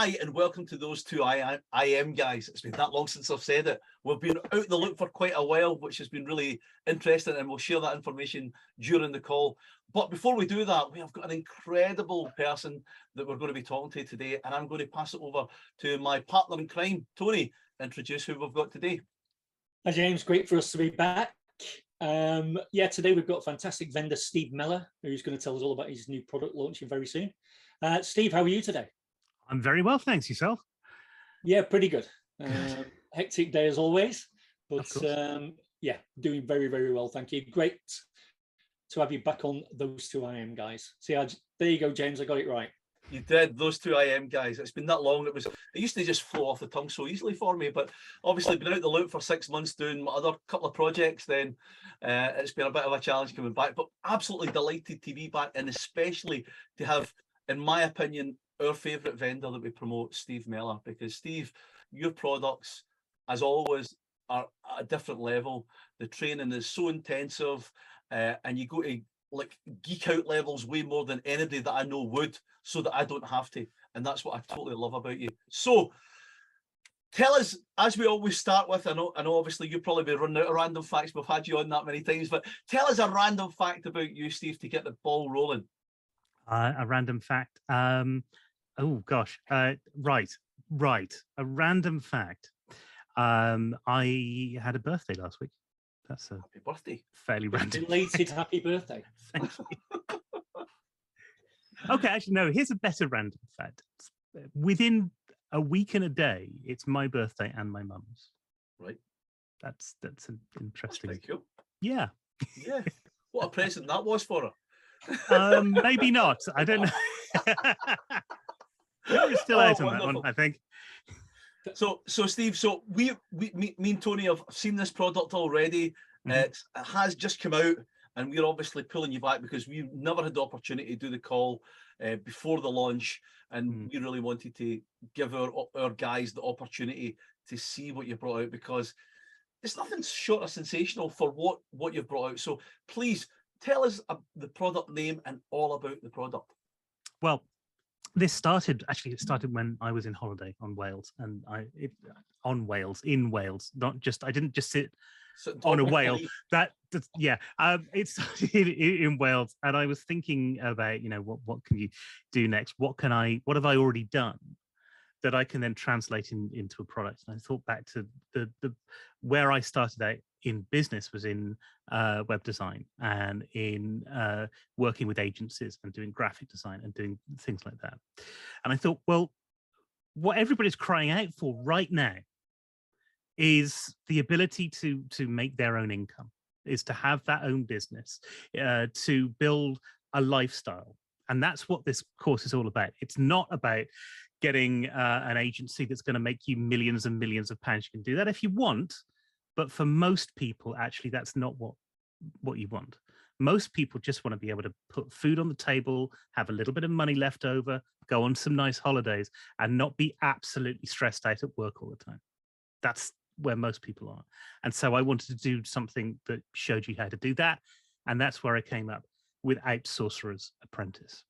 Hi, and welcome to those two I am guys. It's been that long since I've said it. We've been out the loop for quite a while, which has been really interesting, and we'll share that information during the call. But before we do that, we have got an incredible person that we're going to be talking to today, and I'm going to pass it over to my partner in crime, Tony. Introduce who we've got today. Hi, James. Great for us to be back. Today we've got fantastic vendor Steve Mellor, who's going to tell us all about his new product launching very soon. Steve, how are you today? I'm very well, thanks. Yourself? Yeah, pretty good. Hectic day as always, but doing very, very well. Thank you. Great to have you back on those two I am guys. See, there you go, James. I got it right. You did, those two I am guys. It's been that long. It used to just flow off the tongue so easily for me, but obviously been out the loop for 6 months doing my other couple of projects. Then it's been a bit of a challenge coming back, but absolutely delighted to be back, and especially to have, in my opinion, our favourite vendor that we promote, Steve Mellor, because Steve, your products, as always, are at a different level. The training is so intensive, and you go to like geek out levels way more than anybody that I know would, so that I don't have to. And that's what I totally love about you. So tell us, as we always start with, I know obviously you'll probably be running out of random facts. We've had you on that many times, but tell us a random fact about you, Steve, to get the ball rolling. A random fact. Oh gosh. Right. A random fact. I had a birthday last week. That's a happy birthday. Fairly random. Belated happy birthday. Thank you. Okay, actually, no, here's a better random fact. Within a week and a day, it's my birthday and my mum's. Right. That's an interesting. Thank you. Yeah. Yeah. What a present that was for her. Maybe not. I don't know. We're still out on that one, I think. So Steve, me and Tony have seen this product already. It has just come out, and we're obviously pulling you back because we've never had the opportunity to do the call before the launch, and we really wanted to give our guys the opportunity to see what you brought out, because it's nothing short of sensational for what you've brought out. So please tell us the product name and all about the product. Well, it started when I was in holiday on Wales, and in Wales, not just, I didn't just sit on a whale. It started in Wales, and I was thinking about, what can you do next? What have I already done that I can then translate into a product? And I thought back to the where I started out in business was in web design, and in working with agencies and doing graphic design and doing things like that. And I thought, well, what everybody's crying out for right now is the ability to make their own income, is to have that own business, to build a lifestyle. And that's what this course is all about. It's not about getting an agency that's going to make you millions and millions of pounds. You can do that if you want, but for most people, actually, that's not what you want. Most people just want to be able to put food on the table, have a little bit of money left over, go on some nice holidays, and not be absolutely stressed out at work all the time. That's where most people are. And so I wanted to do something that showed you how to do that. And that's where I came up with Outsourcers Apprentice,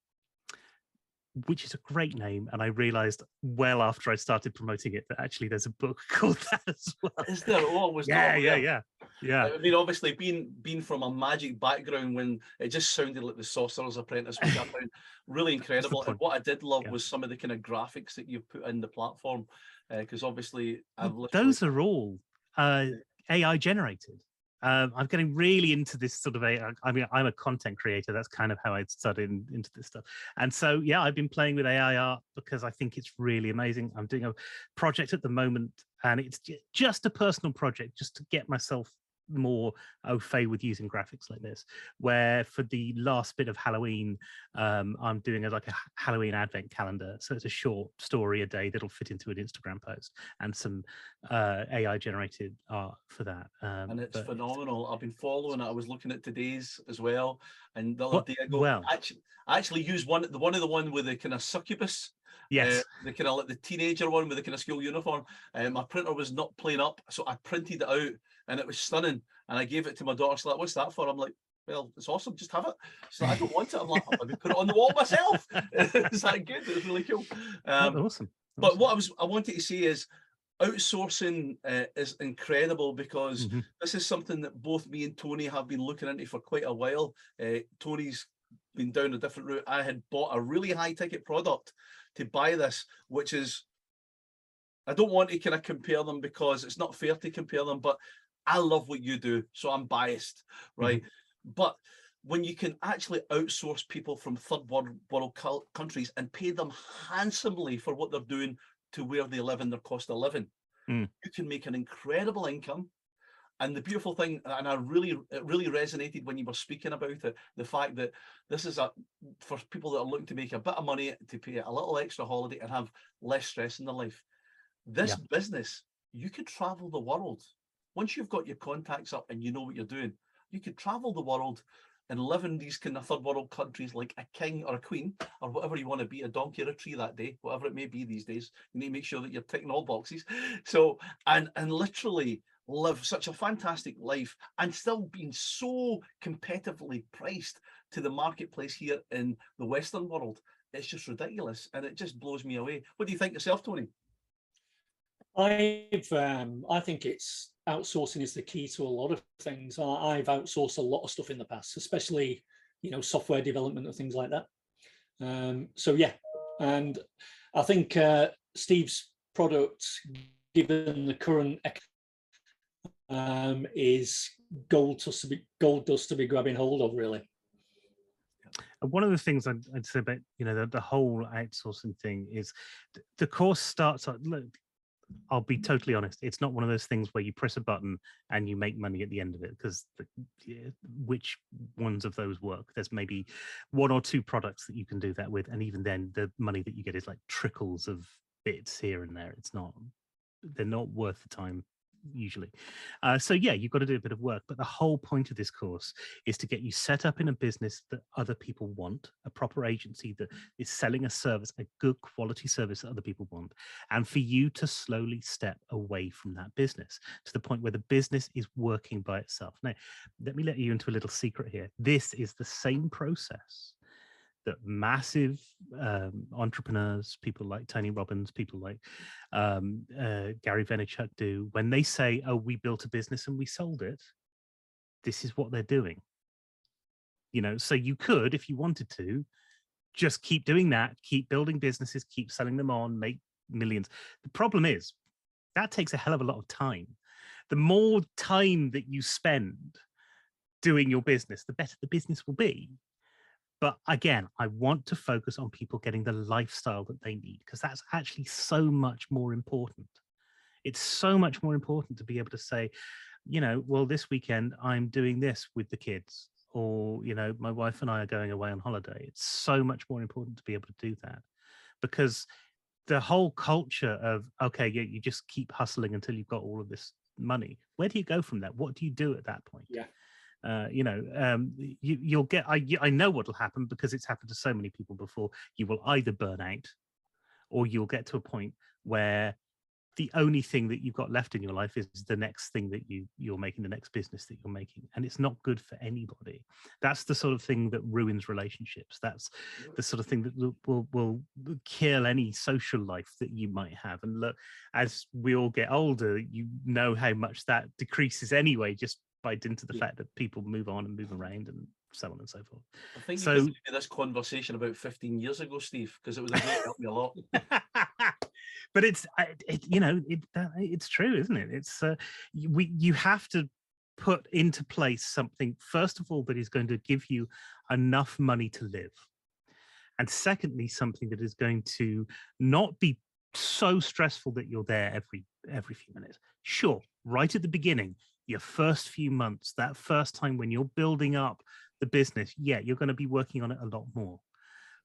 which is a great name. And I realized well after I started promoting it that actually there's a book called that as well. Is there? Always. Yeah. I mean, obviously being from a magic background, when it just sounded like the Sorcerer's Apprentice, which I found really incredible. And what I did love was some of the kind of graphics that you've put in the platform, because obviously those are all AI generated. I'm getting really into this sort of AI. I mean, I'm a content creator. That's kind of how I started into this stuff. And so, yeah, I've been playing with AI art because I think it's really amazing. I'm doing a project at the moment, and it's just a personal project just to get myself more au fait with using graphics like this, where for the last bit of Halloween, I'm doing a Halloween advent calendar. So it's a short story a day that'll fit into an Instagram post, and some AI generated art for that. And it's phenomenal. I've been following it. I was looking at today's as well, and the other day I actually use one of the one with the kind of succubus. Yes. The kind of like the teenager one with the kind of school uniform. My printer was not playing up, so I printed it out, and it was stunning. And I gave it to my daughter. She's like, "What's that for?" I'm like, "Well, it's awesome. Just have it." She's like, "I don't want it." I'm like, "I'll maybe put it on the wall myself." It's that good. It was really cool. Awesome. But what I wanted to say is outsourcing is incredible, because this is something that both me and Tony have been looking into for quite a while. Tony's been down a different route. I had bought a really high ticket product to buy this, which is, I don't want to kind of compare them because it's not fair to compare them, but I love what you do, so I'm biased, right? But when you can actually outsource people from third world countries and pay them handsomely for what they're doing to where they live and their cost of living, you can make an incredible income. And the beautiful thing, and it really resonated when you were speaking about it, the fact that this is for people that are looking to make a bit of money, to pay a little extra holiday and have less stress in their life. This business, you could travel the world. Once you've got your contacts up and you know what you're doing, you could travel the world and live in these kind of third world countries like a king or a queen, or whatever you want to be, a donkey or a tree that day, whatever it may be these days. You need to make sure that you're ticking all boxes. So, and literally live such a fantastic life and still being so competitively priced to the marketplace here in the Western world. It's just ridiculous, and it just blows me away. What do you think yourself, Tony? I think it's outsourcing is the key to a lot of things. I've outsourced a lot of stuff in the past, especially, you know, software development and things like that. So yeah, and I think Steve's product, given the current is gold dust to be grabbing hold of, really. One of the things I'd say about, you know, the whole outsourcing thing is the course starts. Look, I'll be totally honest. It's not one of those things where you press a button and you make money at the end of it, because which ones of those work? There's maybe one or two products that you can do that with, and even then, the money that you get is like trickles of bits here and there. They're not worth the time usually. So yeah, you've got to do a bit of work, but the whole point of this course is to get you set up in a business that other people want, a proper agency that is selling a service, a good quality service that other people want, and for you to slowly step away from that business to the point where the business is working by itself. Now, let me let you into a little secret here. This is the same process that massive entrepreneurs, people like Tony Robbins, people like Gary Vaynerchuk do when they say, oh, we built a business and we sold it. This is what they're doing. You know, so you could, if you wanted to, just keep doing that, keep building businesses, keep selling them on, make millions. The problem is that takes a hell of a lot of time. The more time that you spend doing your business, the better the business will be. But again, I want to focus on people getting the lifestyle that they need, because that's actually so much more important. It's so much more important to be able to say, you know, well, this weekend I'm doing this with the kids, or, you know, my wife and I are going away on holiday. It's so much more important to be able to do that, because the whole culture of, okay, you just keep hustling until you've got all of this money. Where do you go from that? What do you do at that point? Yeah. You'll get, I know what'll happen, because it's happened to so many people before. You will either burn out, or you'll get to a point where the only thing that you've got left in your life is the next thing that you're making, the next business that you're making. And it's not good for anybody. That's the sort of thing that ruins relationships. That's the sort of thing that will kill any social life that you might have. And look, as we all get older, you know how much that decreases anyway, just by dint of the fact that people move on and move around and so on and so forth. I think you gave me this conversation about 15 years ago, Steve, because it was helped me a lot. But it's true, isn't it? It's you have to put into place something, first of all, that is going to give you enough money to live, and secondly, something that is going to not be so stressful that you're there every few minutes. Sure, right at the beginning, your first few months, that first time when you're building up the business, yeah, you're going to be working on it a lot more.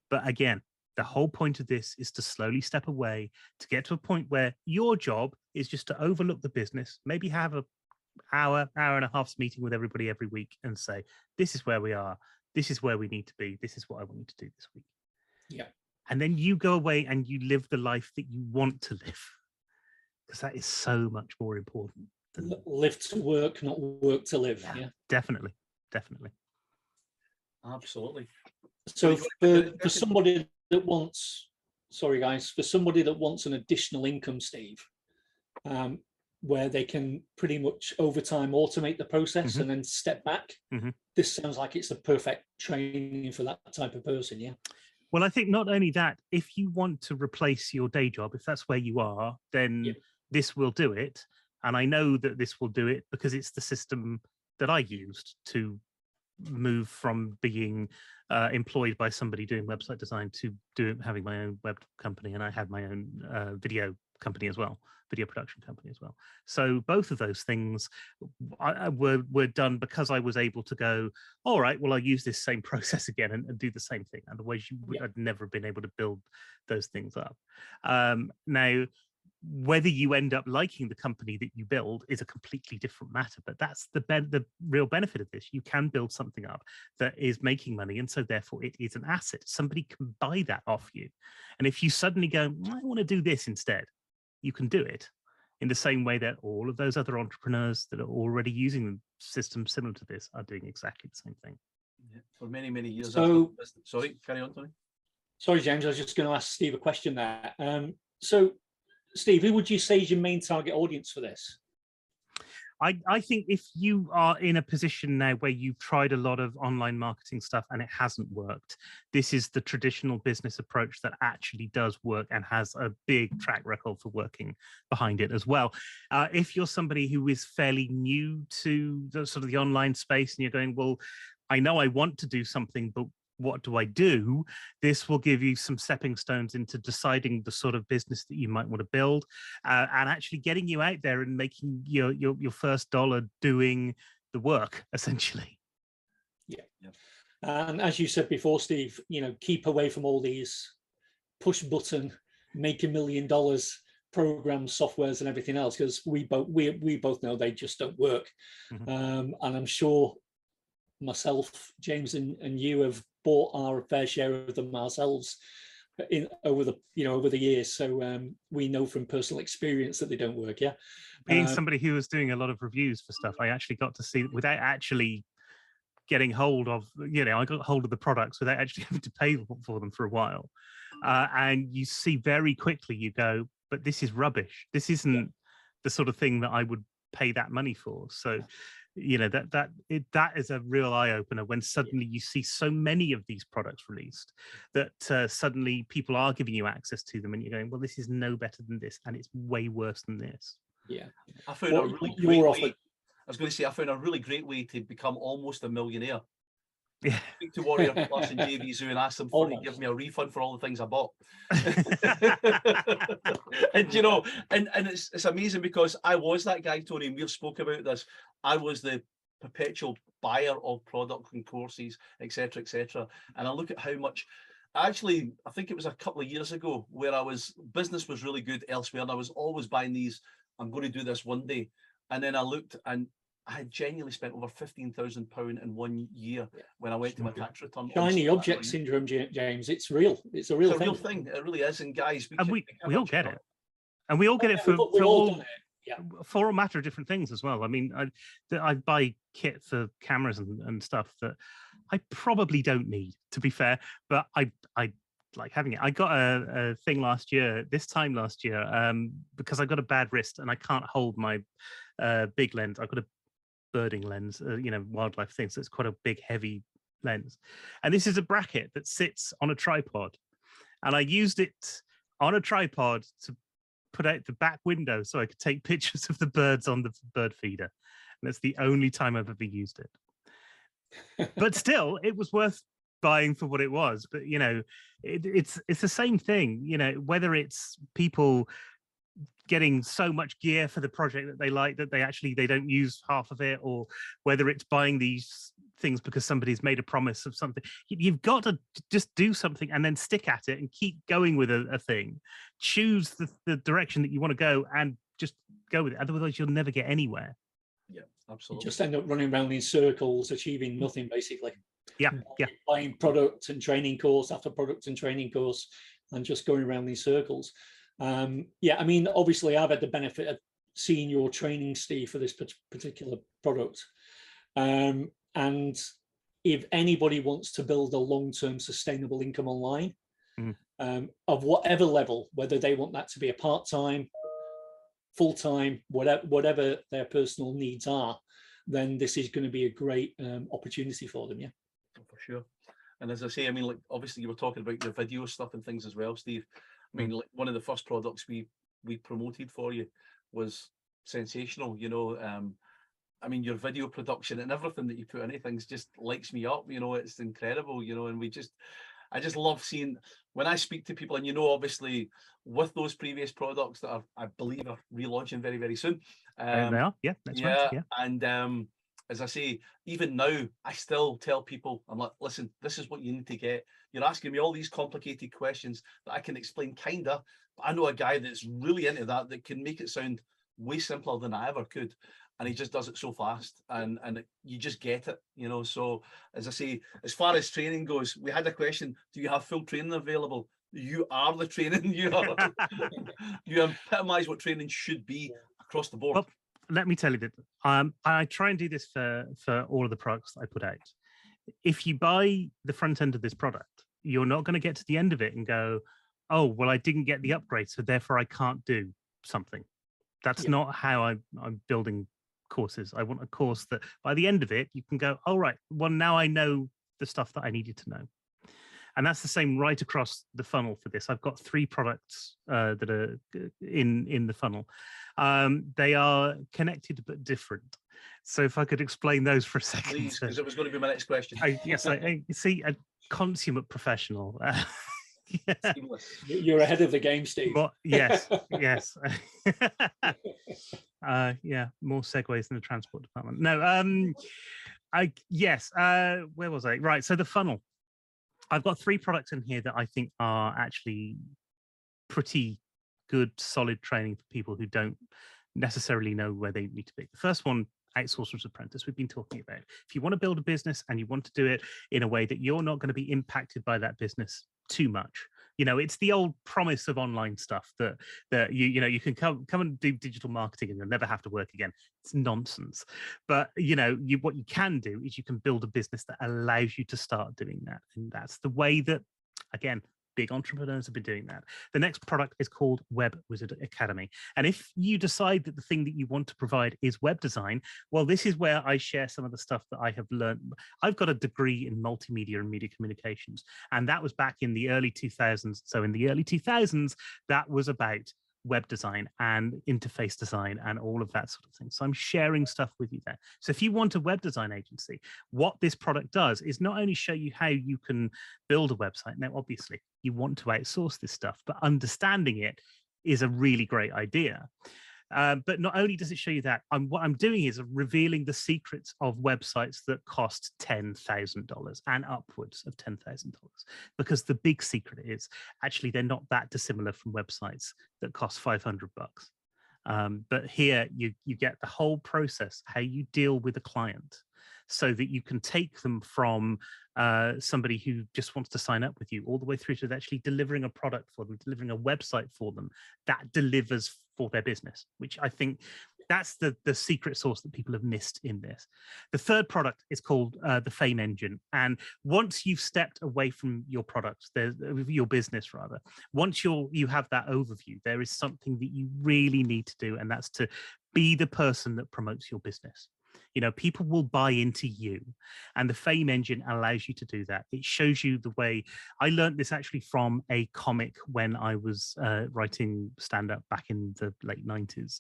But again, the whole point of this is to slowly step away, to get to a point where your job is just to overlook the business, maybe have an hour and a half's meeting with everybody every week and say, this is where we are, this is where we need to be, this is what I want you to do this week. Yeah. And then you go away and you live the life that you want to live, because that is so much more important. Live to work, not work to live. Yeah. Definitely. Absolutely. So for somebody that wants sorry guys, for somebody that wants an additional income, Steve, where they can pretty much over time automate the process and then step back, this sounds like it's the perfect training for that type of person. Yeah. Well, I think not only that, if you want to replace your day job, if that's where you are, then this will do it. And I know that this will do it because it's the system that I used to move from being employed by somebody doing website design to having my own web company. And I had my own video company as well, video production company as well. So both of those things were done because I was able to go, all right, well, I'll use this same process again and do the same thing. Otherwise, you would have never been able to build those things up. Now, whether you end up liking the company that you build is a completely different matter, but that's the real benefit of this. You can build something up that is making money, and so therefore it is an asset. Somebody can buy that off you. And if you suddenly go, I want to do this instead, you can do it in the same way that all of those other entrepreneurs that are already using systems similar to this are doing exactly the same thing. Yeah, for many, many years. So, sorry, carry on, Tony. Sorry, James, I was just going to ask Steve a question there. So, Steve, who would you say is your main target audience for this? I think if you are in a position now where you've tried a lot of online marketing stuff and it hasn't worked, this is the traditional business approach that actually does work and has a big track record for working behind it as well. If you're somebody who is fairly new to the sort of the online space and you're going, well, I know I want to do something, but what do I do? This will give you some stepping stones into deciding the sort of business that you might want to build, and actually getting you out there and making your first dollar doing the work, essentially. Yeah. And as you said before, Steve, keep away from all these push button, make $1 million programs, softwares, and everything else, because we both know they just don't work. And I'm sure myself, James, and you have bought our fair share of them ourselves over the years. So we know from personal experience that they don't work. Yeah. Being somebody who was doing a lot of reviews for stuff, I actually got to see, without actually getting hold of, I got hold of the products without actually having to pay for them for a while. And you see very quickly, you go, but this is rubbish. This isn't the sort of thing that I would pay that money for. So that is a real eye-opener when suddenly you see so many of these products released that suddenly people are giving you access to them and you're going, well, this is no better than this and it's way worse than this. I found a really great way. I was going to say, I found a really great way to become almost a millionaire. Speak to Warrior Plus and JV Zoo and ask them to give me a refund for all the things I bought. And it's amazing because I was that guy, Tony, and we've spoke about this. I was the perpetual buyer of products and courses, etc., etc. And I look at how much. Actually, I think it was a couple of years ago where business was really good elsewhere, and I was always buying these. I'm going to do this one day, and then I looked and I had genuinely spent over £15,000 in 1 year when I went to my tax return. Shiny object syndrome, James. It's real. It's a real thing. It really is. And guys, we all get it. And we all get it for a matter of different things as well. I mean, I buy kit for cameras and stuff that I probably don't need, to be fair, but I like having it. I got a thing this time last year, because I got a bad wrist and I can't hold my big lens. I've got a birding lens, wildlife thing, so it's quite a big heavy lens, and this is a bracket that sits on a tripod, and I used it on a tripod to put out the back window so I could take pictures of the birds on the bird feeder, and that's the only time I've ever used it. But still, it was worth buying for what it was. But it's the same thing, whether it's people getting so much gear for the project that they like that they don't use half of it, or whether it's buying these things because somebody's made a promise of something. You've got to just do something and then stick at it and keep going with a thing. Choose the direction that you want to go and just go with it. Otherwise you'll never get anywhere. Yeah, absolutely. You just end up running around in circles, achieving nothing, basically. Yeah. Buying product and training course after product and training course and just going around these circles. I mean, obviously I've had the benefit of seeing your training, Steve, for this particular product. And if anybody wants to build a long-term sustainable income online, of whatever level, whether they want that to be a part-time, full-time, whatever their personal needs are, then this is going to be a great opportunity for them. Yeah, for sure. And as I say, I mean, like, obviously you were talking about your video stuff and things as well, Steve. I mean, like, one of the first products we promoted for you was sensational, you know. I mean, your video production and everything that you put into things just lights me up, you know. It's incredible, you know. And I just love seeing when I speak to people, and you know, obviously with those previous products that I believe are relaunching very, very soon. They are, yeah, that's right. Yeah, and as I say, even now, I still tell people, I'm like, listen, this is what you need to get. You're asking me all these complicated questions that I can explain kinda, but I know a guy that's really into that can make it sound way simpler than I ever could. And he just does it so fast, and you just get it, you know. So as I say, as far as training goes, we had a question: do you have full training available? You are the training. You epitomise what training should be across the board. Well, let me tell you that I try and do this for all of the products that I put out. If you buy the front end of this product, you're not going to get to the end of it and go, oh, well, I didn't get the upgrade, so therefore I can't do something. That's not how I'm building courses. I want a course that by the end of it, you can go, oh, right, well, now I know the stuff that I needed to know. And that's the same right across the funnel for this. I've got 3 products that are in the funnel. They are connected but different. So if I could explain those for a second. Please, because it was going to be my next question. Yes, I see a consummate professional. Yeah. You're ahead of the game, Steve. Well, yes, yes. Yeah, more segues in the transport department. No, where was I? Right, so the funnel. I've got 3 products in here that I think are actually pretty good, solid training for people who don't necessarily know where they need to be. The first one, Outsourcers Apprentice, we've been talking about. If you want to build a business and you want to do it in a way that you're not going to be impacted by that business too much, you know, it's the old promise of online stuff that you can come and do digital marketing and you'll never have to work again. It's nonsense. But what you can do is you can build a business that allows you to start doing that, and that's the way that, again, big entrepreneurs have been doing that. The next product is called Web Wizard Academy. And if you decide that the thing that you want to provide is web design, well, this is where I share some of the stuff that I have learned. I've got a degree in multimedia and media communications, and that was back in the early 2000s. So in the early 2000s, that was about web design and interface design and all of that sort of thing. So I'm sharing stuff with you there. So if you want a web design agency, what this product does is not only show you how you can build a website. Now, obviously, you want to outsource this stuff, but understanding it is a really great idea. But not only does it show you that, what I'm doing is revealing the secrets of websites that cost $10,000 and upwards of $10,000. Because the big secret is actually they're not that dissimilar from websites that cost $500. But here you get the whole process, how you deal with a client, so that you can take them from somebody who just wants to sign up with you all the way through to actually delivering a product for them, delivering a website for them that delivers for their business, which I think that's the secret sauce that people have missed in this. The third product is called the Fame Engine. And once you've stepped away from your product, your business rather, once you have that overview, there is something that you really need to do, and that's to be the person that promotes your business. You know, people will buy into you, and the Fame Engine allows you to do that. It shows you the way. I learned this actually from a comic when I was writing stand-up back in the late 90s,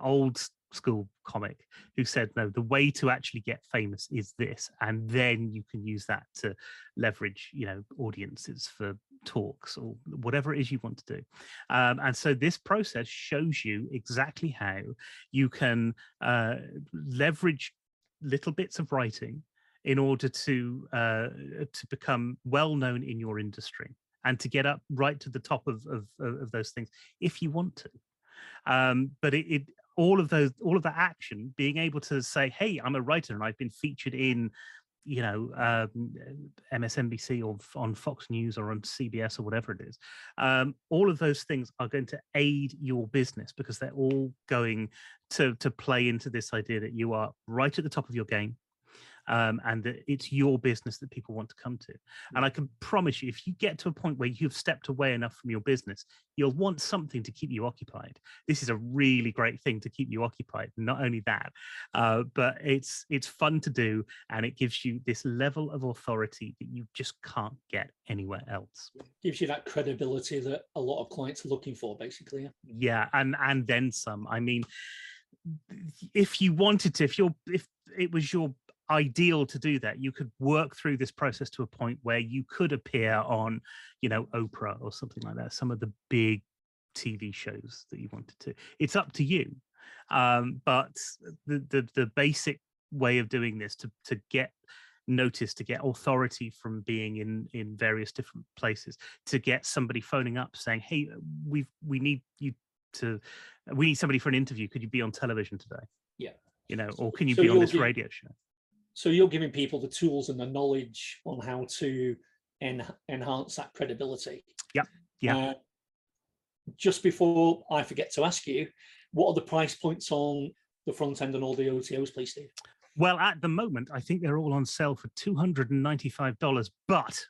old school comic, who said, no, the way to actually get famous is this, and then you can use that to leverage, audiences for talks or whatever it is you want to do. And so this process shows you exactly how you can leverage little bits of writing in order to become well known in your industry and to get up right to the top of those things if you want to. But all of that action, being able to say, hey, I'm a writer and I've been featured in MSNBC or on Fox News or on CBS or whatever it is, all of those things are going to aid your business, because they're all going to play into this idea that you are right at the top of your game. and that it's your business that people want to come to. And I can promise you, if you get to a point where you've stepped away enough from your business, you'll want something to keep you occupied. This is a really great thing to keep you occupied. Not only that, but it's fun to do, and it gives you this level of authority that you just can't get anywhere else. Gives you that credibility that a lot of clients are looking for, basically. Yeah, and then some. I mean, if you wanted to, if it was your ideal to do that, you could work through this process to a point where you could appear on, Oprah or something like that, some of the big TV shows that you wanted to. It's up to you. But the basic way of doing this to get notice, to get authority from being in various different places, to get somebody phoning up saying, hey, we need somebody for an interview, could you be on television today? Yeah. Or can you be on this radio show? So you're giving people the tools and the knowledge on how to enhance that credibility. Yeah. Just before I forget to ask you, what are the price points on the front end and all the OTOs, please, Steve? Well, at the moment, I think they're all on sale for $295, but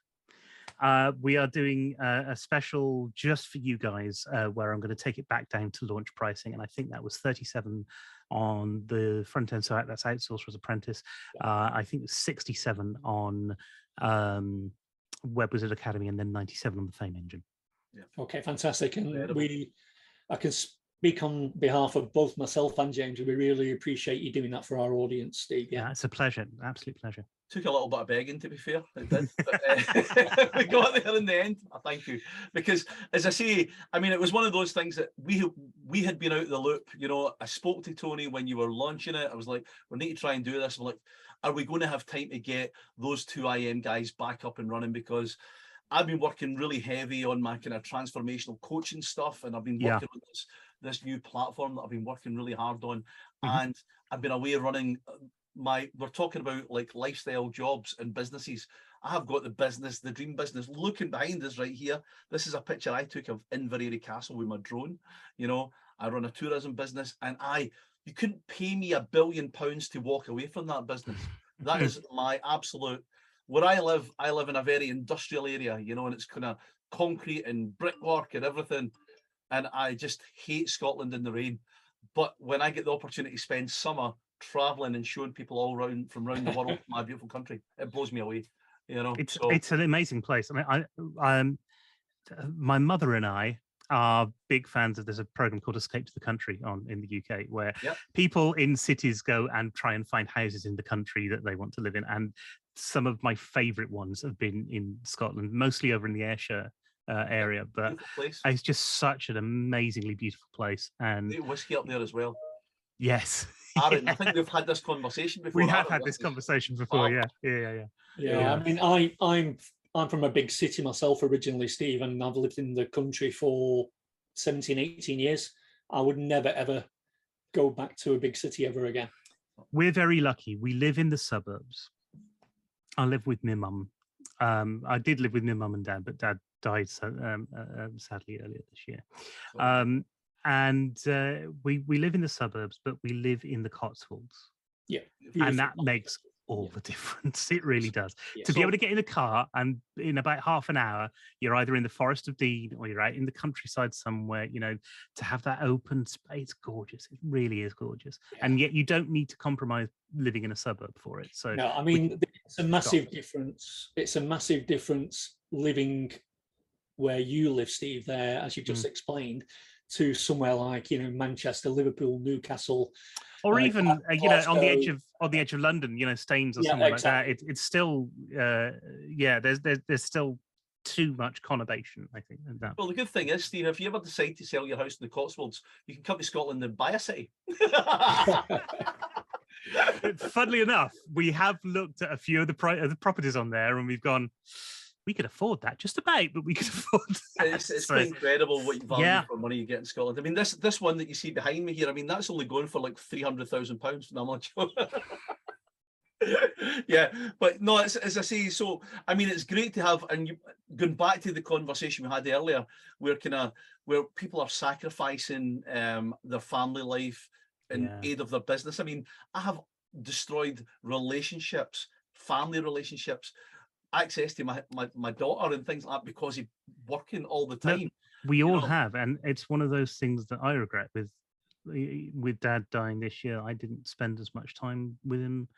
we are doing a special just for you guys where I'm going to take it back down to launch pricing. And I think that was 37 on the front end. So that's Outsourcers Apprentice. I think it's 67 on Web Wizard Academy, and then 97 on the Fame Engine. Yeah. Okay, fantastic. And I can speak on behalf of both myself and James. We really appreciate you doing that for our audience, Steve. Yeah, it's a pleasure. Absolute pleasure. Took a little bit of begging, to be fair. It did. But, we got there in the end. Thank you. Because, as I say, I mean, it was one of those things that we had been out of the loop. I spoke to Tony when you were launching it. I was like, we need to try and do this. I'm like, are we going to have time to get those two IM guys back up and running? Because I've been working really heavy on my kind of transformational coaching stuff, and I've been working on this new platform that I've been working really hard on. And I've been away running we're talking about like lifestyle jobs and businesses. I have got the dream business. Looking behind us right here, this is a picture I took of Inverary Castle with my drone. I run a tourism business, and you couldn't pay me £1 billion to walk away from that business. That is my absolute. Where I live in a very industrial area, and it's kind of concrete and brickwork and everything. And I just hate Scotland in the rain. But when I get the opportunity to spend summer traveling and showing people all from around the world my beautiful country, it blows me away. It's an amazing place. I mean, my mother and I are big fans of. There's a program called Escape to the Country in the UK, where people in cities go and try and find houses in the country that they want to live in. And some of my favourite ones have been in Scotland, mostly over in the Ayrshire area. But it's just such an amazingly beautiful place. And whiskey up there as well. Yes. Aaron, I think we've had this conversation before. We have had this conversation before. Yeah. I mean, I'm from a big city myself originally, Steve, and I've lived in the country for 17, 18 years. I would never, ever go back to a big city ever again. We're very lucky. We live in the suburbs. I live with my mum. I did live with my mum and dad, but dad died sadly earlier this year. And we live in the suburbs, but we live in the Cotswolds. Yeah. And that makes all the difference. It really does. To be able to get in a car and in about half an hour, you're either in the Forest of Dean or you're out in the countryside somewhere, to have that open space, it's gorgeous. It really is gorgeous. Yeah. And yet you don't need to compromise living in a suburb for it. So no, I mean, it's a massive difference. It's a massive difference living where you live, Steve, there, as you just explained, to somewhere like Manchester, Liverpool, Newcastle, or even on the edge of London, Staines or somewhere like that. It's still there's still too much connotation, I think. In that. Well, the good thing is, Steve, if you ever decide to sell your house in the Cotswolds, you can come to Scotland and buy a city. Funnily enough, we have looked at a few of the properties on there, and we've gone, we could afford that, just about, but we could afford that. It's quite incredible what you value for money you get in Scotland. I mean, this one that you see behind me here, I mean, that's only going for like £300,000. No, I'm not sure. Yeah, but no, as I say, so I mean, it's great to have, and going back to the conversation we had earlier, where people are sacrificing their family life in aid of their business. I mean, I have destroyed relationships, family relationships, access to my daughter and things like that because he's working all the No, time. we all have, and it's one of those things that I regret with Dad dying this year. I didn't spend as much time with him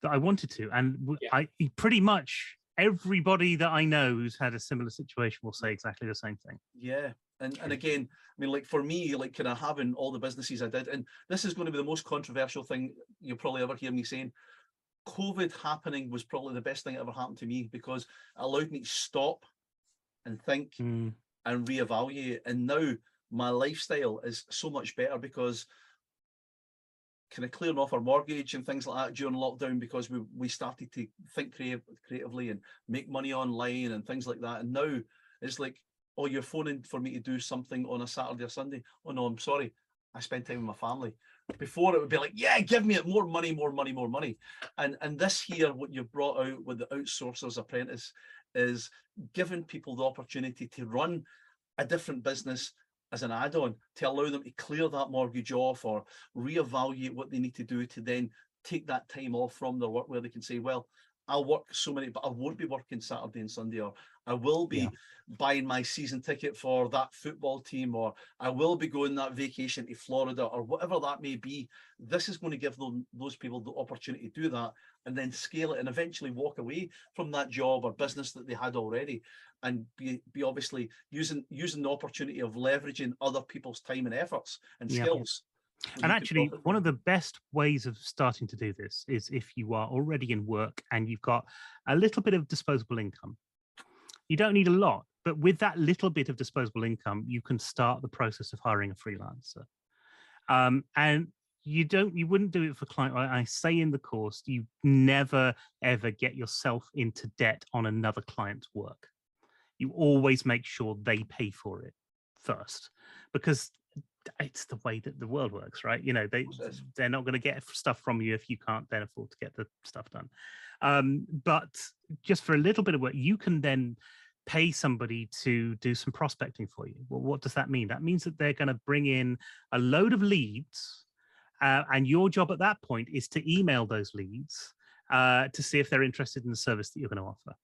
that I wanted to, and he pretty much everybody that I know who's had a similar situation will say exactly the same thing. Yeah. And again, I mean, like for me, like kind of having all the businesses I did, and this is going to be the most controversial thing you'll probably ever hear me saying. COVID happening was probably the best thing that ever happened to me because it allowed me to stop and think and reevaluate. And now my lifestyle is so much better because kind of clearing off our mortgage and things like that during lockdown because we started to think creatively and make money online and things like that. And now it's like, oh, you're phoning for me to do something on a Saturday or Sunday. Oh no, I'm sorry. I spend time with my family. Before it would be like, yeah, give me more money, more money, more money. And this here, what you've brought out with the Outsourcers Apprentice is giving people the opportunity to run a different business as an add-on to allow them to clear that mortgage off or reevaluate what they need to do to then take that time off from their work where they can say, well, I'll work so many, but I won't be working Saturday and Sunday, or I will be buying my season ticket for that football team, or I will be going that vacation to Florida, or whatever that may be. This is going to give those people the opportunity to do that and then scale it and eventually walk away from that job or business that they had already and be obviously using the opportunity of leveraging other people's time and efforts and skills. And actually, one of the best ways of starting to do this is if you are already in work and you've got a little bit of disposable income. You don't need a lot, but with that little bit of disposable income, you can start the process of hiring a freelancer. And you wouldn't do it for client. I say in the course, you never, ever get yourself into debt on another client's work. You always make sure they pay for it first, because it's the way that the world works, right? You know, they're not going to get stuff from you if you can't then afford to get the stuff done. But just for a little bit of work, you can then pay somebody to do some prospecting for you. Well, what does that mean? That means that they're going to bring in a load of leads, and your job at that point is to email those leads to see if they're interested in the service that you're going to offer.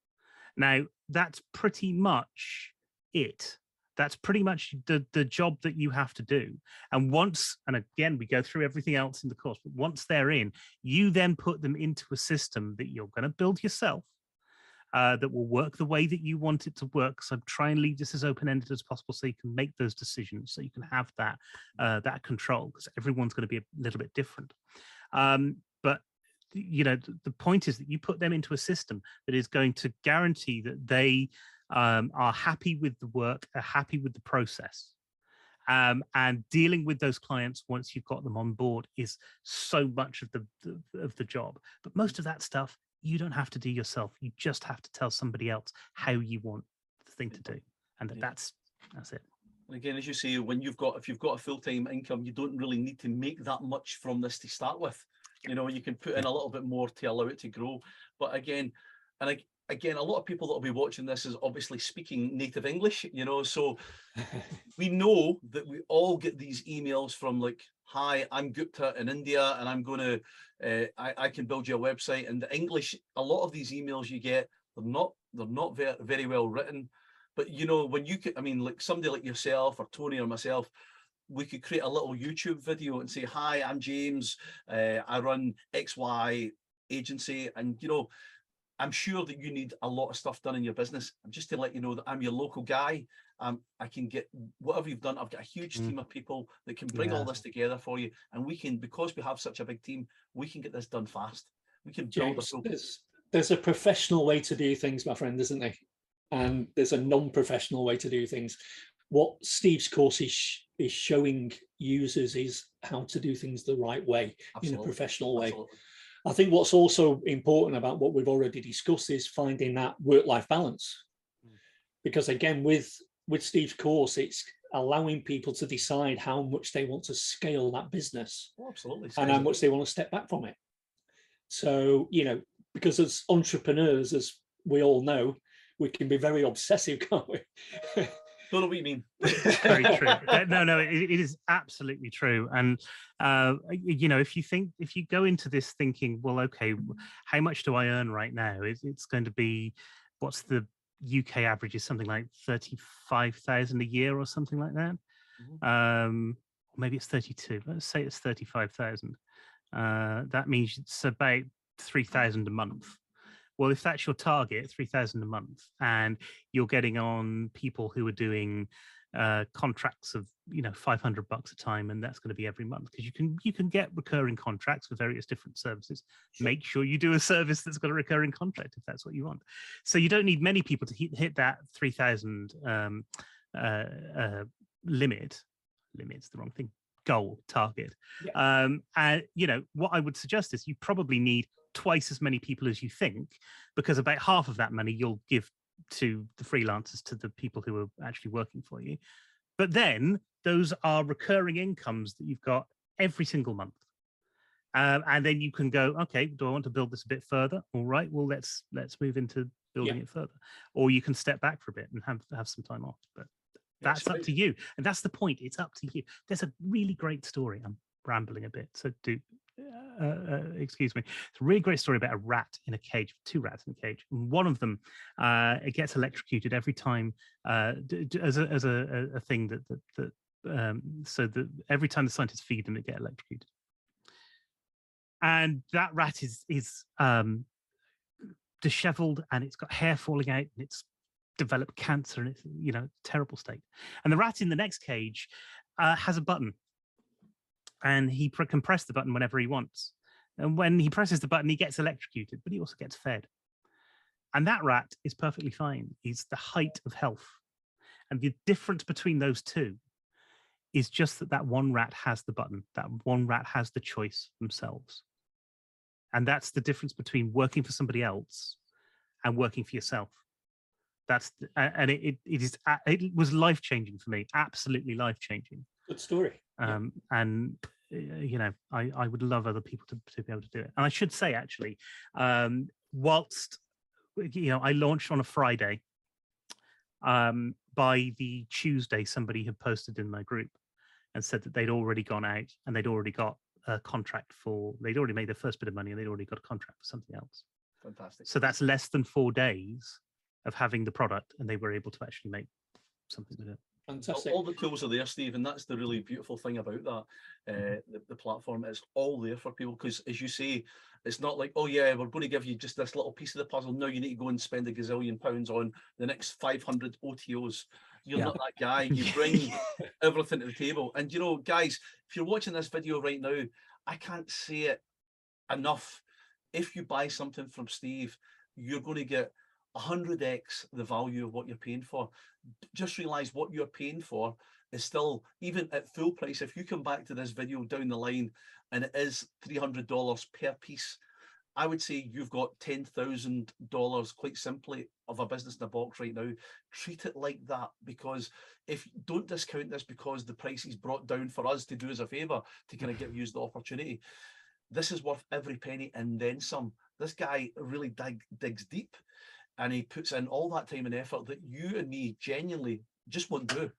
Now, that's pretty much it. That's pretty much the job that you have to do. And again, we go through everything else in the course, but once they're in, you then put them into a system that you're going to build yourself, that will work the way that you want it to work. So try and leave this as open-ended as possible so you can make those decisions, so you can have that control, because everyone's going to be a little bit different. But you know, the point is that you put them into a system that is going to guarantee that they are happy with the work, are happy with the process. And dealing with those clients once you've got them on board is so much of the job. But most of that stuff you don't have to do yourself. You just have to tell somebody else how you want the thing to do, and that's it. And again, as you say, if you've got a full-time income, you don't really need to make that much from this to start with. You know, you can put in a little bit more to allow it to grow. But again, a lot of people that will be watching this is obviously speaking native English, you know, so we know that we all get these emails from like, hi, I'm Gupta in India and I'm going to, I can build you a website. And the English, a lot of these emails you get, they're not very, very well written. But, you know, when you could, I mean, like somebody like yourself or Tony or myself, we could create a little YouTube video and say, hi, I'm James. I run XY agency. And, you know, I'm sure that you need a lot of stuff done in your business. And just to let you know that I'm your local guy. I can get whatever you've done. I've got a huge team of people that can bring all this together for you. And we can, because we have such a big team, we can get this done fast. We can build there's a professional way to do things, my friend, isn't there? And there's a non-professional way to do things. What Steve's course is showing users is how to do things the right way, in a professional way. I think what's also important about what we've already discussed is finding that work-life balance. Because again, with Steve's course, it's allowing people to decide how much they want to scale that business and how much they want to step back from it. So, you know, because as entrepreneurs, as we all know, we can be very obsessive, can't we? Don't know what you mean. Very true. No, it is absolutely true. And if you go into this thinking, well, okay, how much do I earn right now? It's going to be, what's the UK average is something like 35,000 a year or something like that. Maybe it's 32. Let's say it's 35,000. That means it's about 3,000 a month. Well, if that's your target, 3,000 a month, and you're getting on people who are doing contracts of $500 a time, and that's going to be every month, because you can get recurring contracts for various different services. Make sure you do a service that's got a recurring contract if that's what you want. So you don't need many people to hit that 3,000 limit. Limit's the wrong thing. Goal, target. Yeah. And what I would suggest is you probably need twice as many people as you think, because about half of that money you'll give to the freelancers, to the people who are actually working for you. But then those are recurring incomes that you've got every single month. And then you can go, okay, do I want to build this a bit further? All right, well, let's move into building it further. Or you can step back for a bit and have some time off. But that's up to you. And that's the point. It's up to you. There's a really great story. I'm rambling a bit, so excuse me. It's a really great story about a rat in a cage, 2 rats in a cage. And one of them, it gets electrocuted every time as a thing so that every time the scientists feed them, it gets electrocuted. And that rat is disheveled, and it's got hair falling out, and it's developed cancer, and it's terrible state. And the rat in the next cage has a button, and he can press the button whenever he wants. And when he presses the button, he gets electrocuted, but he also gets fed. And that rat is perfectly fine. He's the height of health. And the difference between those two is just that one rat has the button. That one rat has the choice themselves. And that's the difference between working for somebody else and working for yourself. It was life-changing for me, absolutely life-changing. Good story. And I would love other people to be able to do it. And I should say, actually, whilst I launched on a Friday, by the Tuesday somebody had posted in my group and said that they'd already gone out and they'd already got a contract they'd already made their first bit of money, and they'd already got a contract for something else. Fantastic. So that's less than 4 days of having the product, and they were able to actually make something with it. Fantastic. All the tools are there, Steve, and that's the really beautiful thing about that. The platform is all there for people, because, as you say, it's not like, oh yeah, we're going to give you just this little piece of the puzzle. Now you need to go and spend £1 gazillion on the next 500 OTOs. You're not that guy. You bring everything to the table. And guys, if you're watching this video right now, I can't say it enough. If you buy something from Steve, you're going to get 100x the value of what you're paying for. Just realize what you're paying for is still, even at full price, if you come back to this video down the line and it is $300 per piece, I would say you've got $10,000 quite simply of a business in a box right now. Treat it like that, because don't discount this because the price is brought down for us to do us a favor to kind of give you the opportunity. This is worth every penny and then some. This guy really digs deep, and he puts in all that time and effort that you and me genuinely just won't do.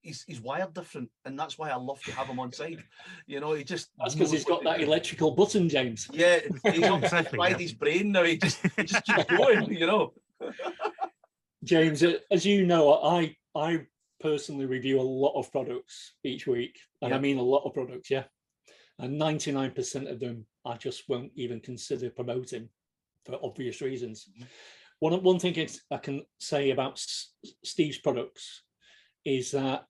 He's wired different, and that's why I love to have him on side. He just... That's because he's got that electrical button, James. Yeah, he's exactly his brain now. He just keeps going, James, as you know, I personally review a lot of products each week, and I mean a lot of products, yeah. And 99% of them I just won't even consider promoting, for obvious reasons. One thing I can say about Steve's products is that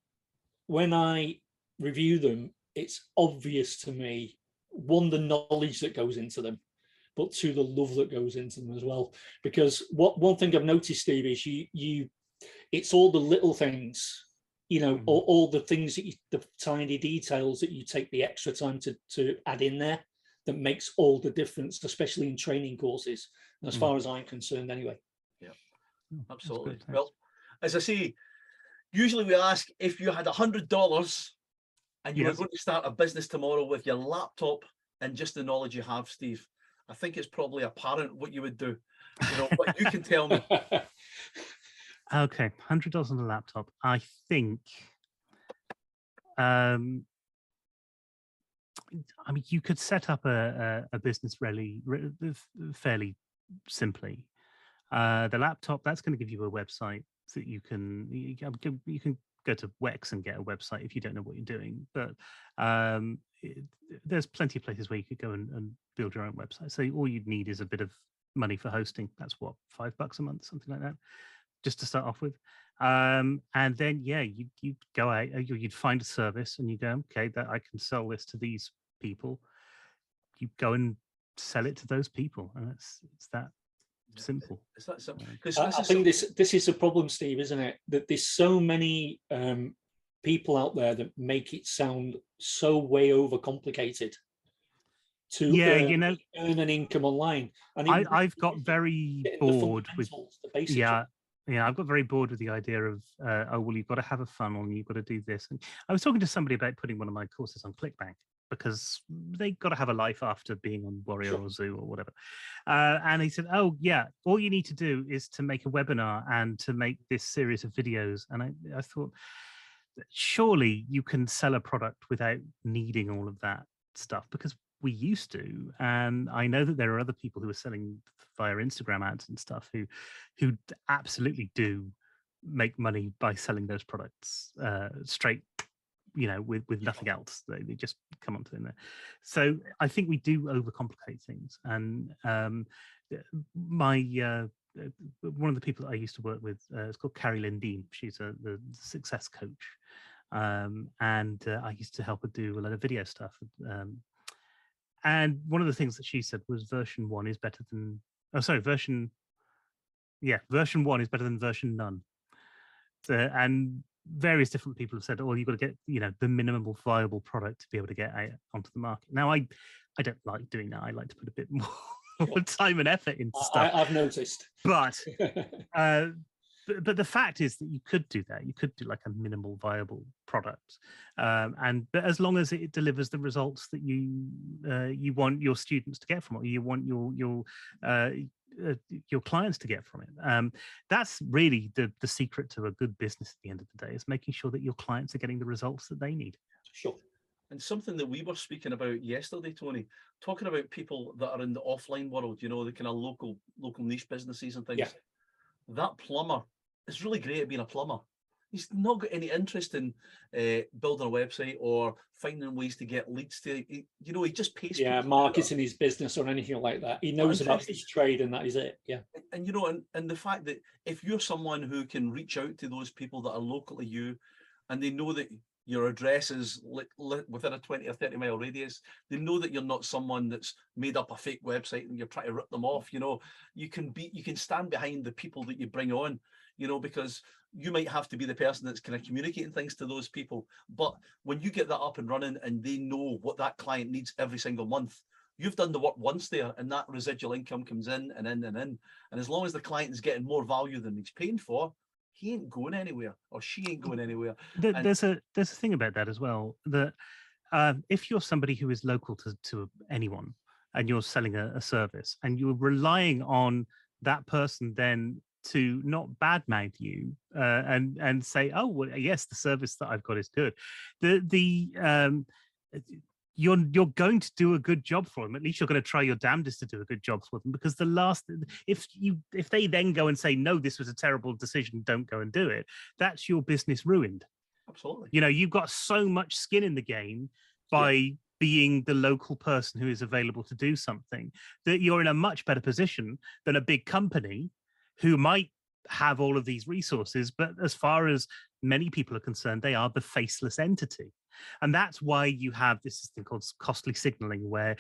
when I review them, it's obvious to me, one, the knowledge that goes into them, but two, the love that goes into them as well. Because one thing I've noticed, Steve, is it's all the little things, all the things that the tiny details that you take the extra time to add in there that makes all the difference, especially in training courses, as far as I'm concerned anyway. Yeah, absolutely. Well, as I say, usually we ask, if you had $100 and you were going to start a business tomorrow with your laptop and just the knowledge you have, Steve, I think it's probably apparent what you would do. But you can tell me. Okay, $100 on a laptop. I think. I mean, you could set up a business fairly simply. The laptop, that's going to give you a website that you can go to Wex and get a website if you don't know what you're doing. But there's plenty of places where you could go and build your own website. So all you'd need is a bit of money for hosting. That's what, $5 a month, something like that, just to start off with. And then, yeah, you'd go out, you'd find a service and you go, okay, that I can sell this to these people. You go and sell it to those people, and it's that simple. It's that simple. I think this is the problem, Steve, isn't it? That there's so many people out there that make it sound so way overcomplicated to earn an income online. And I've got very bored with I've got very bored with the idea of oh well, you've got to have a funnel and you've got to do this. And I was talking to somebody about putting one of my courses on ClickBank, because they got to have a life after being on Warrior or Zoo or whatever. And he said, oh yeah, all you need to do is to make a webinar and to make this series of videos. And I thought, surely you can sell a product without needing all of that stuff, because we used to. And I know that there are other people who are selling via Instagram ads and stuff who absolutely do make money by selling those products straight, with nothing else. They just come onto in there. So I think we do overcomplicate things. And one of the people that I used to work with is called Carrie Lindeen. She's the success coach. And I used to help her do a lot of video stuff. And one of the things that she said was version 1 is better than, version 1 is better than version none. So, and various different people have said, oh, you've got to get, the minimal viable product to be able to get out onto the market. Now, I don't like doing that. I like to put a bit more time and effort into stuff. I've noticed. But but the fact is that you could do that. You could do like a minimal viable product, but as long as it delivers the results that you want your students to get from it, you want your clients to get from it. That's really the secret to a good business at the end of the day, is making sure that your clients are getting the results that they need. Sure. And something that we were speaking about yesterday, Tony, talking about people that are in the offline world, the kind of local niche businesses and things. Yeah. That plumber is really great at being a plumber. He's not got any interest in building a website or finding ways to get leads to, he just pays people. Yeah, marketing his business or anything like that. He knows about his trade and that is it. Yeah. And the fact that if you're someone who can reach out to those people that are local to you and they know that your address is within a 20 or 30 mile radius, they know that you're not someone that's made up a fake website and you're trying to rip them off. You can stand behind the people that you bring on, because you might have to be the person that's kind of communicating things to those people. But when you get that up and running and they know what that client needs every single month, you've done the work once there, and that residual income comes in and in and in. And as long as the client is getting more value than he's paying for, he ain't going anywhere, or she ain't going anywhere. There's a thing about that as well, that if you're somebody who is local to anyone and you're selling a service and you're relying on that person then to not badmouth you and say, oh well, yes, the service that I've got is good, you're going to do a good job for them. At least you're going to try your damnedest to do a good job for them, because if they then go and say, no, this was a terrible decision, don't go and do it, that's your business ruined. Absolutely. You've got so much skin in the game by being the local person who is available to do something, that you're in a much better position than a big company who might have all of these resources, but as far as many people are concerned, they are the faceless entity. And that's why you have this thing called costly signaling, where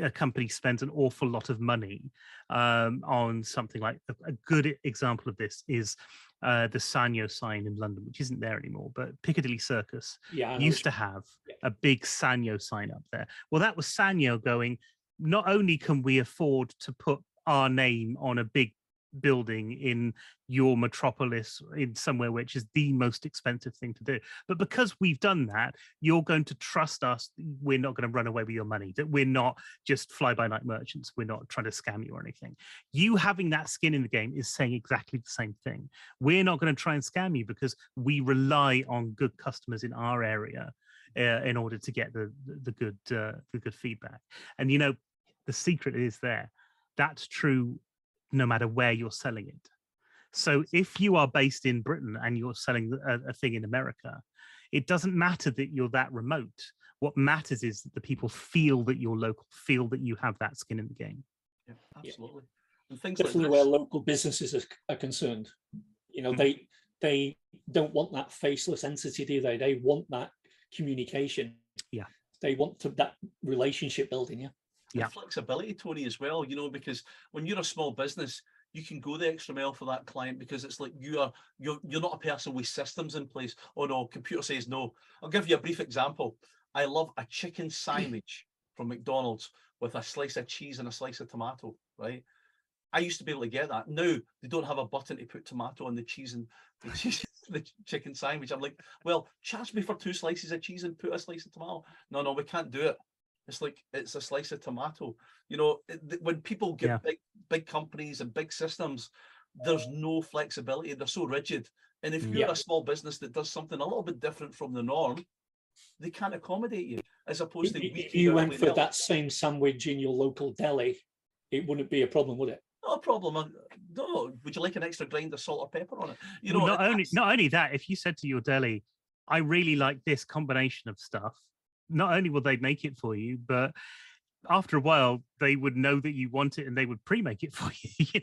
a company spends an awful lot of money on something. Like a good example of this is the Sanyo sign in London, which isn't there anymore, but Piccadilly Circus used to have a big Sanyo sign up there. Well, that was Sanyo going, not only can we afford to put our name on a big building in your metropolis, in somewhere which is the most expensive thing to do. But because we've done that, you're going to trust us. We're not going to run away with your money, that we're not just fly-by-night merchants. We're not trying to scam you or anything. You having that skin in the game is saying exactly the same thing. We're not going to try and scam you because we rely on good customers in our area in order to get the good feedback. And, you know, the secret is there. That's true no matter where you're selling it. So if you are based in Britain and you're selling a thing in America, it doesn't matter that you're that remote. What matters is that the people feel that you're local, feel that you have that skin in the game. Yeah, absolutely. And things Definitely like where local businesses are concerned. You know, they don't want that faceless entity, do they? They want that communication. Yeah. They want that relationship building. Yeah. And flexibility, Tony, as well, you know, because when you're a small business, you can go the extra mile for that client because it's like you're not a person with systems in place. Oh no, computer says no. I'll give you a brief example. I love a chicken sandwich from McDonald's with a slice of cheese and a slice of tomato, right? I used to be able to get that. Now they don't have a button to put tomato on the cheese and the chicken sandwich. I'm like, well, charge me for 2 slices of cheese and put a slice of tomato. No, we can't do it. It's like, it's a slice of tomato. You know, when people get big companies and big systems, there's no flexibility. They're so rigid. And if you're a small business that does something a little bit different from the norm, they can't accommodate you. As opposed to if you went for that same sandwich in your local deli, it wouldn't be a problem, would it? Not a problem. No. Would you like an extra grind of salt or pepper on it? You know, not only that, if you said to your deli, I really like this combination of stuff, not only will they make it for you, but after a while they would know that you want it and they would pre-make it for you. You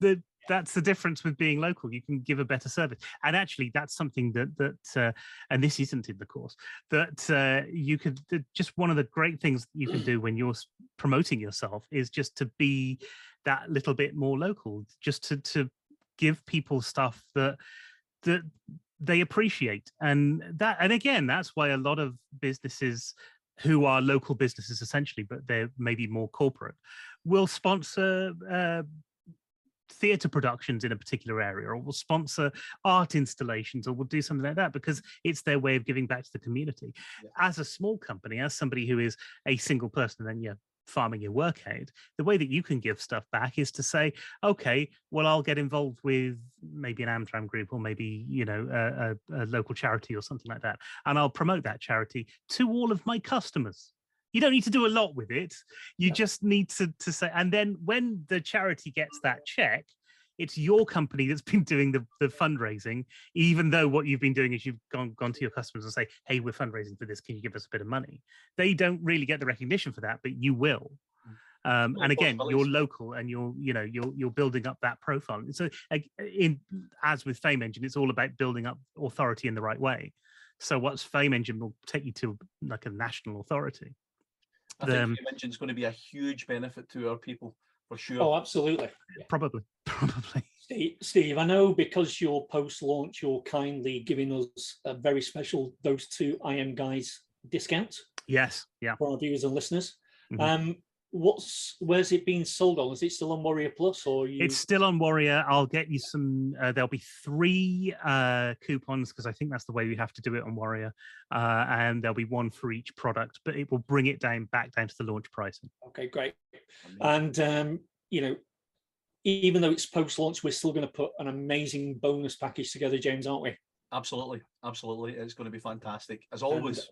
know? That's the difference with being local. You can give a better service. And actually that's something that and this isn't in the course, that you could, just one of the great things you can do when you're promoting yourself is just to be that little bit more local, just to give people stuff that they appreciate. And again, that's why a lot of businesses who are local businesses essentially, but they're maybe more corporate, will sponsor theatre productions in a particular area, or will sponsor art installations, or will do something like that, because it's their way of giving back to the community. As a small company, as somebody who is a single person, and you're farming your work out, the way that you can give stuff back is to say, okay, well, I'll get involved with maybe an Amtram group, or maybe, you know, a local charity or something like that, and I'll promote that charity to all of my customers. You don't need to do a lot with it. You just need to say, and then when the charity gets that check, it's your company that's been doing the fundraising, even though what you've been doing is you've gone to your customers and say, hey, we're fundraising for this. Can you give us a bit of money? They don't really get the recognition for that, but you will. And again, you're local, and you're building up that profile. So as with Fame Engine, it's all about building up authority in the right way. So what's Fame Engine will take you to like a national authority. I think Fame Engine is going to be a huge benefit to our people, for sure. Oh, absolutely. Probably. Steve, I know because you're post-launch, you're kindly giving us a very special Those Two IM Guys discount. Yes, yeah. For our viewers and listeners. Where's it being sold on? Is it still on Warrior Plus, or It's still on Warrior. I'll get you some. There'll be 3 coupons, because I think that's the way we have to do it on Warrior, and there'll be 1 for each product. But it will bring it back down to the launch pricing. Okay, great. And you know, even though it's post-launch, we're still going to put an amazing bonus package together, James, aren't we? Absolutely, absolutely. It's going to be fantastic, as always.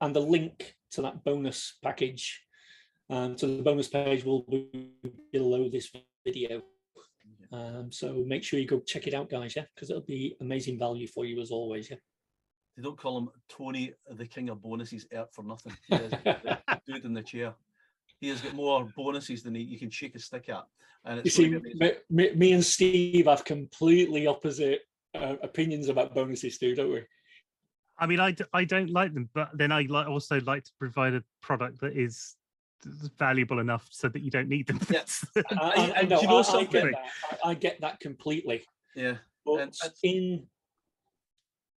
And the link to that bonus package. So the bonus page will be below this video. So make sure you go check it out, guys, because it'll be amazing value for you as always. They don't call him Tony the King of Bonuses for nothing. He is the dude in the chair. He has got more bonuses than you can shake a stick at. And it's you see, me and Steve have completely opposite opinions about bonuses too, don't we? I mean, I don't like them, but then I also like to provide a product that is valuable enough so that you don't need them. Yes, I get that completely. Yeah, but in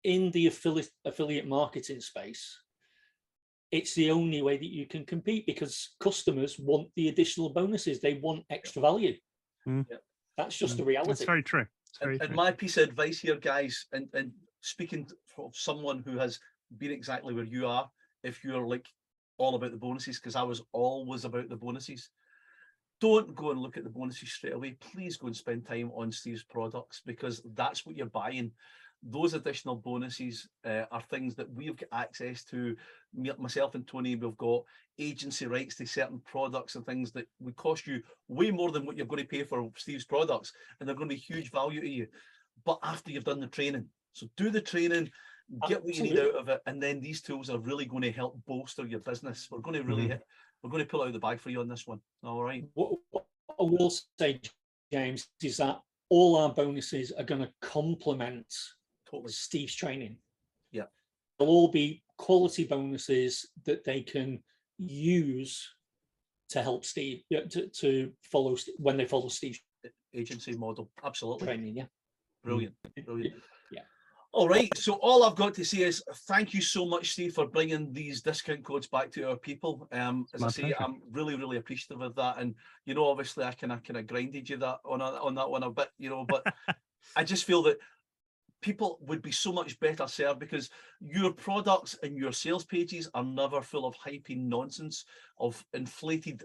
the affiliate marketing space, it's the only way that you can compete, because customers want the additional bonuses. They want extra value. Yeah. That's just the reality. That's very true. And my piece of advice here, guys, and speaking from someone who has been exactly where you are, if you're like all about the bonuses, because I was always about the bonuses, don't go and look at the bonuses straight away. Please go and spend time on Steve's products, because that's what you're buying. Those additional bonuses are things that we've got access to. Myself and Tony, we've got agency rights to certain products and things that would cost you way more than what you're going to pay for Steve's products, and they're going to be huge value to you. But after you've done the training, so do the training, get what you need out of it, and then these tools are really going to help bolster your business. We're going to really we're going to pull out the bag for you on this one. All right. What I will say, James, is that all our bonuses are going to complement Steve's training. Yeah, they'll all be quality bonuses that they can use to help Steve to follow when they follow Steve's agency model. Absolutely. Training. Yeah. Brilliant. Brilliant. Yeah. All right. So all I've got to say is thank you so much, Steve, for bringing these discount codes back to our people. As I say, I'm really, really appreciative of that. And you know, obviously, I kind of grinded you that on that one a bit, you know, but I just feel that people would be so much better served, because your products and your sales pages are never full of hyping nonsense, of inflated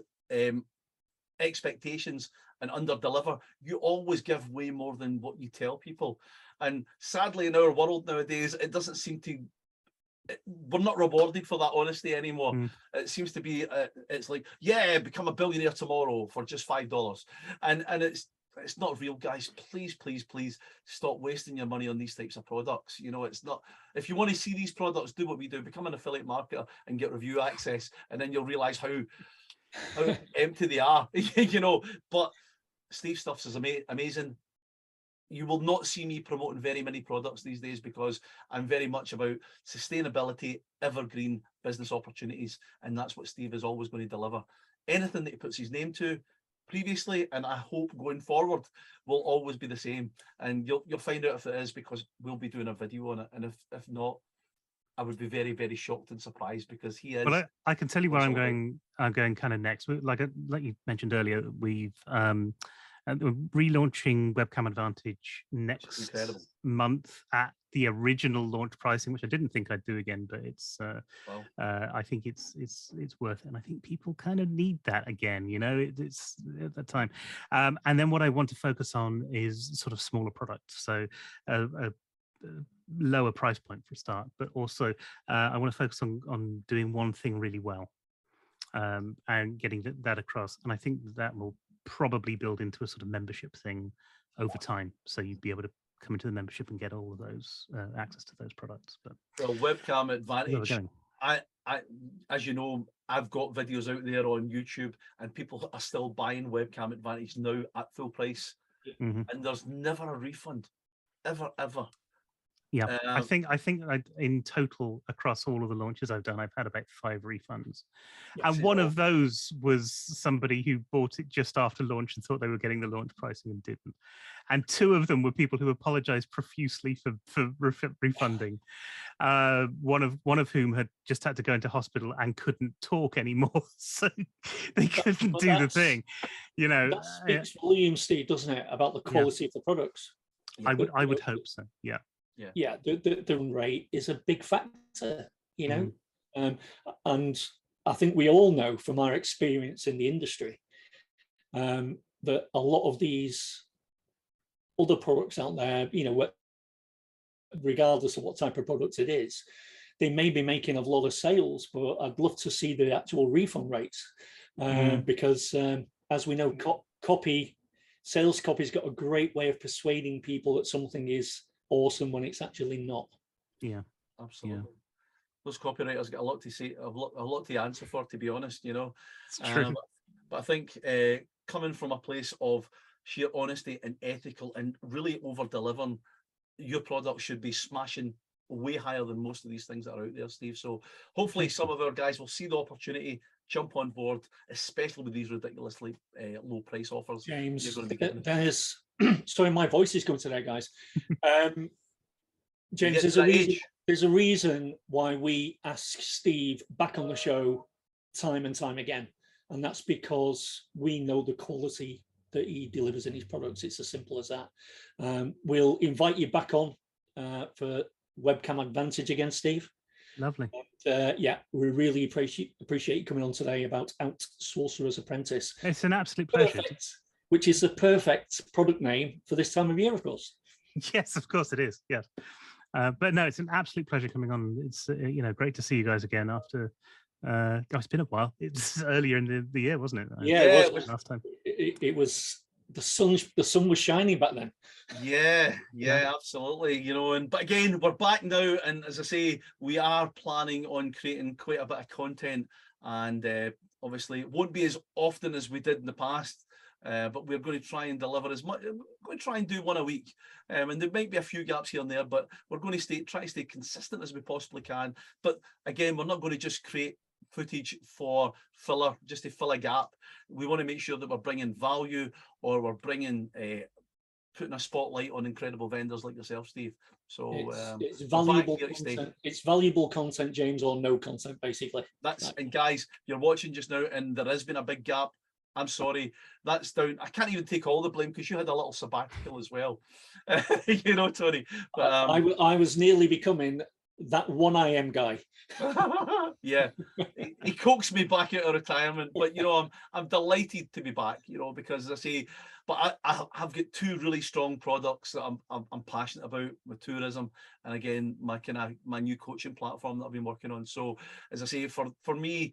expectations and under deliver. You always give way more than what you tell people. And sadly, in our world nowadays, it doesn't seem to, we're not rewarded for that honesty anymore. It seems to be, it's like, yeah, become a billionaire tomorrow for just $5. And it's not real, guys. Please, please, please stop wasting your money on these types of products. You know, it's not, if you want to see these products, do what we do, become an affiliate marketer and get review access, and then you'll realize how empty they are, you know. But Steve stuff's is amazing. You will not see me promoting very many products these days, because I'm very much about sustainability, evergreen business opportunities, and that's what Steve is always going to deliver. Anything that he puts his name to previously, and I hope going forward, will always be the same. And you'll find out if it is, because we'll be doing a video on it. And if not, I would be very, very shocked and surprised, because he is. Well, I can tell you where I'm going kind of next. Like you mentioned earlier, we've we're relaunching Webcam Advantage next month at the original launch pricing, which I didn't think I'd do again, but it's I think it's worth it, and I think people kind of need that again. You know, it's at that time. And then what I want to focus on is sort of smaller products, so a lower price point for a start, but also I want to focus on doing one thing really well, and getting that across. And I think that will probably build into a sort of membership thing over time, so you'd be able to come into the membership and get all of those access to those products. But well, Webcam Advantage, I as you know, I've got videos out there on YouTube, and people are still buying Webcam Advantage now at full price, and there's never a refund, ever. Yeah, I think in total across all of the launches I've done, I've had about 5 refunds, and one of those was somebody who bought it just after launch and thought they were getting the launch pricing and didn't, and 2 of them were people who apologized profusely for refunding. One of whom had just had to go into hospital and couldn't talk anymore, so they couldn't do the thing. You know, that speaks volumes, Steve, doesn't it, about the quality of the products? I would hope so. Yeah, the rate is a big factor, you know, and I think we all know from our experience in the industry that a lot of these other products out there, you know, regardless of what type of product it is, they may be making a lot of sales, but I'd love to see the actual refund rates, because as we know, sales copy's got a great way of persuading people that something is awesome when it's actually not. Yeah, absolutely. Yeah. Those copywriters get a lot to say, a lot to answer for, to be honest, you know. It's true. But I think coming from a place of sheer honesty and ethical and really over delivering, your product should be smashing way higher than most of these things that are out there, Steve. So hopefully some of our guys will see the opportunity, jump on board, especially with these ridiculously low price offers. James, there's sorry, my voice is going today, guys. James, there's a reason why we ask Steve back on the show time and time again, and that's because we know the quality that he delivers in his products. It's as simple as that. We'll invite you back on for Webcam Advantage again, Steve. Lovely. And, yeah, we really appreciate you coming on today about Outsourcers Apprentice. It's an absolute pleasure. Which is the perfect product name for this time of year, of course. Yes, of course it is. Yes. But no, it's an absolute pleasure coming on. It's great to see you guys again after it's been a while. It's earlier in the year, wasn't it? Yeah, it was last time. It was the sun was shining back then. Yeah, absolutely. But again, we're back now, and as I say, we are planning on creating quite a bit of content, and obviously it won't be as often as we did in the past. But we're going to try and deliver as much. We're going to try and do one a week, and there might be a few gaps here and there, but we're going to try to stay consistent as we possibly can. But again, we're not going to just create footage for filler, just to fill a gap. We want to make sure that we're bringing value, or we're bringing putting a spotlight on incredible vendors like yourself, Steve. So it's valuable content. It's valuable content, James, or no content, basically. And guys, you're watching just now, and there has been a big gap. I'm sorry, that's down. I can't even take all the blame because you had a little sabbatical as well, Tony. But I was nearly becoming that one IM guy. Yeah, he coaxed me back out of retirement, but I'm delighted to be back. Because as I say, but I have got two really strong products that I'm passionate about with tourism, and again my new coaching platform that I've been working on. So as I say, for me,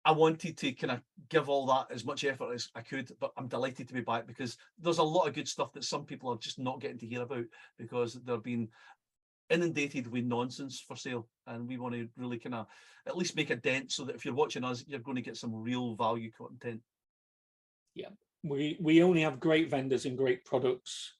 I wanted to kind of give all that as much effort as I could, but I'm delighted to be back because there's a lot of good stuff that some people are just not getting to hear about because they're being inundated with nonsense for sale. And we want to really kind of at least make a dent so that if you're watching us, you're going to get some real value content. Yeah, we only have great vendors and great products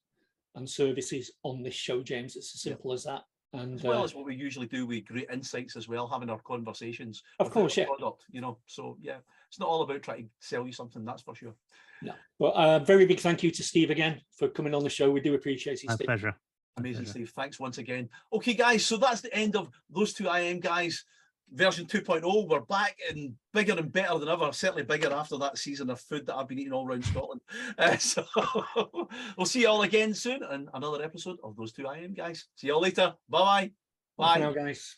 and services on this show, James. It's as simple as that. And, as well as what we usually do with great insights as well, having our conversations. Of course, yeah. Product, So yeah, it's not all about trying to sell you something, that's for sure. No, but very big thank you to Steve again for coming on the show. We do appreciate it, My Steve. pleasure. Amazing, Steve. Thanks once again. Okay, guys, so that's the end of those two IM guys. Version 2.0, we're back and bigger and better than ever, certainly bigger after that season of food that I've been eating all around Scotland. So we'll see you all again soon in another episode of those two IM guys. See you all later. Bye-bye. Bye for now, guys.